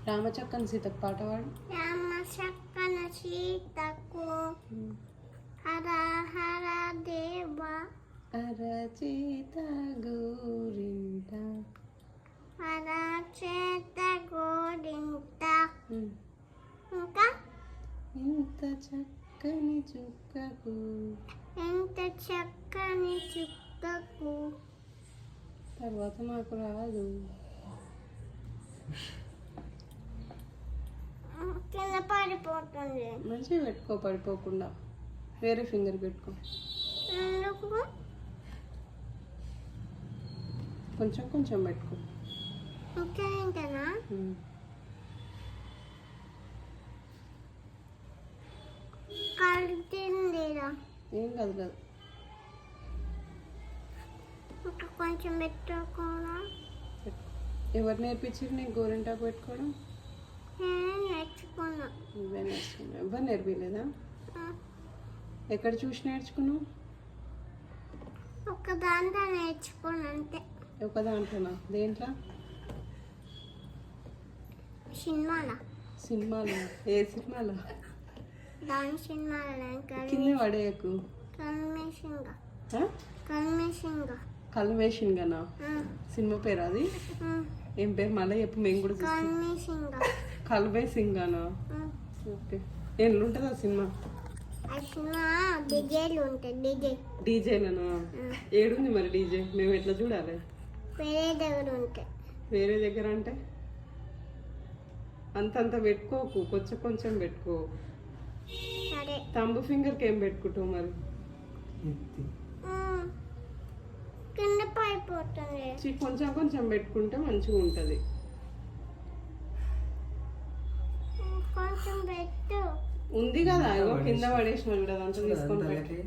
రామచక్కని సీతకు పాట పాడు. రామచక్కన సీతకు హర హర దేవ అరచేత గోరింట అరచేత గోరింట. ఇంకా ఇంత చక్కని చుక్కకు ఎంత చక్కని చుక్కకు. తర్వాత నాకు రాదు. కింద పడిపోతుంది. మంచిగా పెట్టుకో, పడిపోకుండా. వేరే ఫింగర్ పెట్టుకో. ఎందుకు? కొంచెం కొంచెం పెట్టుకో. ఓకే ఇంతనా? కలిగిందిరా. ఏం కాదు కాదు. ఇంకా కొంచెం పెట్టుకోరా. ఎవరు నేర్పించారు నీకు గోరింటాకు పెట్టుకోవడం? నేను నేర్చుకున్నా. నువ్వే నేర్చుకున్నావు. ఎవరు నేర్పించలేదా? ఎక్కడ చూసి నేర్చుకున్నావు? ఒక దాంట్లో నేర్చుకున్నా అంతే. ఒక దాంట్లోనా? దేంట్లో? సినిమాలో. సినిమాలో? ఏ సినిమాలో? దాని సినిమాలో. కింద పడేయకు. కల్మేషంగా. ఆ? కల్మేషంగా. కల్మేషన్గానా? సినిమా పేరు అది? ఏం పేరు మళ్ళీ చెప్పు, మేము కూడా చూస్తాం. కల్మేషంగా. కల్మేసింగానా? ఓకే. ఎట్లుంటుంది ఆ సినిమా? ఆ సినిమా డీజేలు ఉంటాయి. డీజే. డీజేలనా? ఏడుంది మరి డీజే? మేము ఎట్లా చూడాలి? వేరే దగ్గర ఉంటాయి. వేరే దగ్గర అంటే అంతంత పెట్టుకోకు, కొంచెం కొంచెం పెట్టుకో. సరే. తంబు ఫింగర్కి ఏం పెట్టుకుంటావు మరి? కింద పడిపోతుంది. కొంచెం కొంచెం పెట్టుకుంటే మంచిగా ఉంటుంది. కొంచెం పెట్టు. ఉంది కదా, కింద పడేసిన కూడా అంతా తీసుకొని పెట్టు.